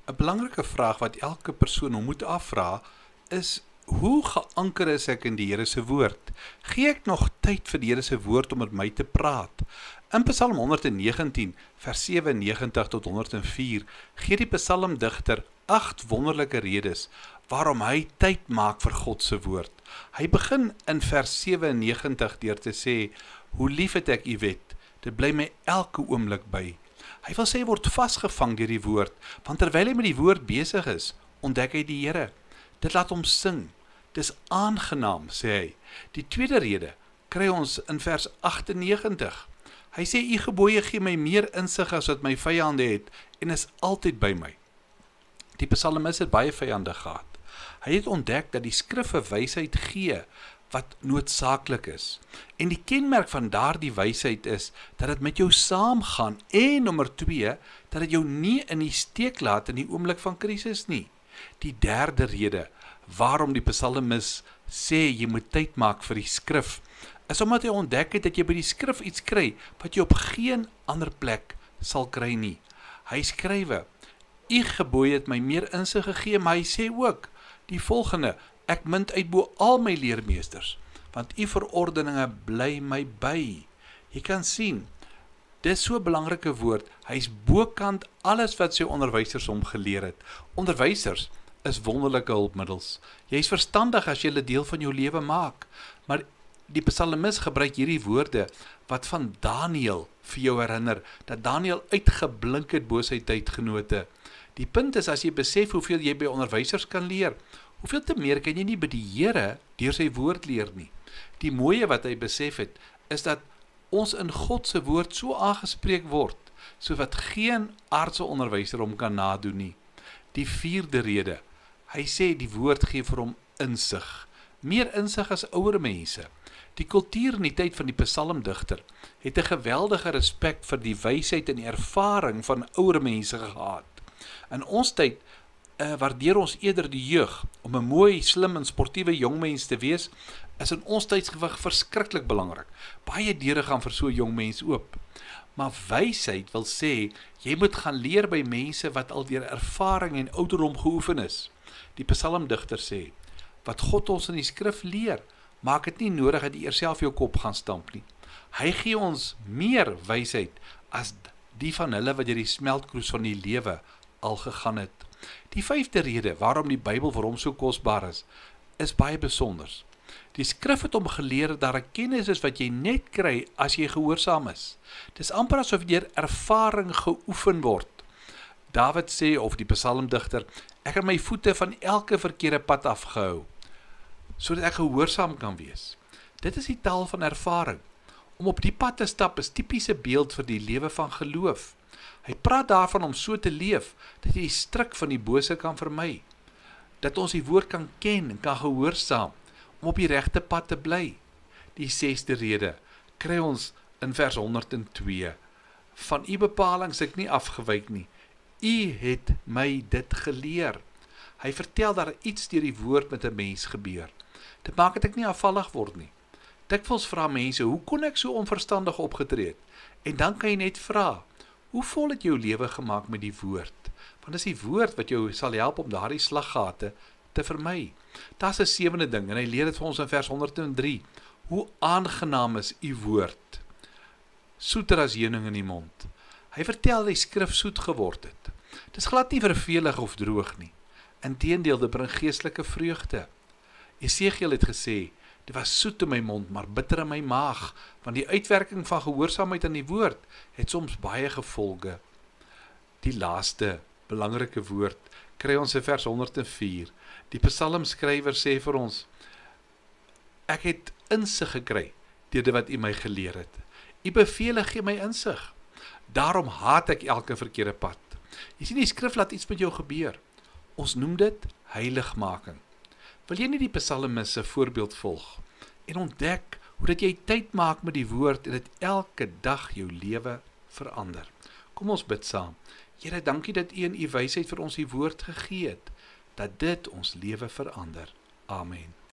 'n belangrike vraag wat elke persoon hom moet afvra is, hoe geanker is ek in die Here se woord? Gee ek nog tyd vir die Here se woord om met my te praat? In Psalm 119, vers 97 tot 104, gee die psalmdigter 8 wonderlike redes waarom hy tyd maak vir God se woord. Hy begin in vers 97 deur te sê, hoe lief het ek u wet, dit bly my elke oomblik by. Hy wil sê hy word vasgevang deur die woord, want terwyl hy met die woord besig is, ontdek hy die Here. Dit laat hom sing. Dis aangenaam, sê hy. Die tweede rede kry ons in vers 98. Hy sê, u gebooie gee my meer insig as wat my vyande het, en is altyd by my. Die psalmis het baie vyande gehad. Hy het ontdek dat die skrif 'n wysheid gee, wat noodsaaklik is. En die kenmerk van daardie wysheid is, dat dit met jou saamgaan, en nommer 2, dat dit jou nie in die steek laat in die oomblik van krisis nie. Die derde rede, waarom die psalmis sê, jy moet tyd maak vir die skrif, is omdat hy ontdek het, dat jy by die skrif iets kry, wat jy op geen ander plek sal kry nie. Hy skrywe, u gebooie het my meer insig gegee, maar hy sê ook, die volgende, ek munt uit bo al my leermeesters, want u verordeninge bly my by. Jy kan sien, dis so 'n belangrike woord, hy is bokant alles wat sy onderwysers hom geleer het. Onderwysers is wonderlike hulpmiddels. Jy is verstandig as jy hulle deel van jou lewe maak, maar die psalmis gebruik hierdie woorde, wat van Daniël vir jou herinner, dat Daniël uitgeblink het bo sy tydgenote. Die punt is, as jy besef hoeveel jy by onderwysers kan leer, hoeveel te meer kan jy nie by die Here deur sy woord leer nie. Die mooie wat hy besef het, is dat ons in God se woord so aangespreek word, so wat geen aardse onderwyser hom kan nadoen nie. Die vierde rede, hy sê die woord gee vir hom insig. Meer insig as ouer mense. Die kultuur in die tyd van die psalmdigter het 'n geweldige respek vir die wysheid en die ervaring van ouer mense gehad. In ons tyd waardeer ons eerder die jeug, om 'n mooi, slim en sportiewe jongmens te wees, is in ons tydsgewig verskriklik belangrik. Baie deure gaan vir so 'n jongmens oop. Maar wysheid wil sê, jy moet gaan leer by mense wat al deur ervaring en ouderdom geoefen is. Die psalmdigter sê, wat God ons in die skrif leer, maak dit nie nodig dat jy eers self jou kop gaan stamp nie. Hy gee ons meer wysheid as die van hulle wat deur die smeltkroes van die lewe al gegaan het. Die vyfde rede waarom die Bybel vir hom so kosbaar is baie besonders. Die skrif het hom geleer dat daar 'n kennis is wat jy net kry as jy gehoorsaam is. Dis amper asof deur ervaring geoefen word. Dawid sê, of die psalmdigter, ek het my voete van elke verkeerde pad afgehou, sodat ek gehoorsaam kan wees. Dit is die taal van ervaring. Om op die pad te stap is tipiese beeld vir die lewe van geloof. Hy praat daarvan om so te leef, dat jy die stryk van die bose kan vermy, dat ons die woord kan ken en kan gehoorsaam, om op die regte pad te bly. Die 6de rede kry ons in vers 102. Van u bepalings ek nie afgewyk nie. U het my dit geleer. Hy vertel dat iets deur die woord met 'n mens gebeur. Dit maak dat ek nie afvallig word nie. Dikwels vra mense, hoe kon ek so onverstandig opgetree het? En dan kan jy net vra, hoe vol het jou lewe gemaak met die woord? Want dis die woord wat jou sal help om daardie slaggate te vermy. Daar's 'n 7de ding, en hy leer dit vir ons in vers 103. Hoe aangenaam is u woord, soeter as heuning in die mond. Hy vertel die skrif soet geword het. Dis glad nie vervelig of droog nie. Inteendeel, dit bring geestelike vreugde. Esegiel het gesê, dit was soet in my mond, maar bitter in my maag, want die uitwerking van gehoorsaamheid aan die woord het soms baie gevolge. Die laaste belangrike woord kry ons in vers 104. Die psalmskrywer sê vir ons, ek het insig gekry deur dit wat u my geleer het. U bevele gee my insig. Daarom haat ek elke verkeerde pad. Jy sien, die skrif laat iets met jou gebeur. Ons noem dit heiligmaking. Wil jy nie die psalmis se voorbeeld volg en ontdek hoe dat jy tyd maak met die woord en dit elke dag jou lewe verander? Kom ons bid saam. Here, dankie dat u in u wysheid vir ons die woord gegee het, dat dit ons lewe verander. Amen.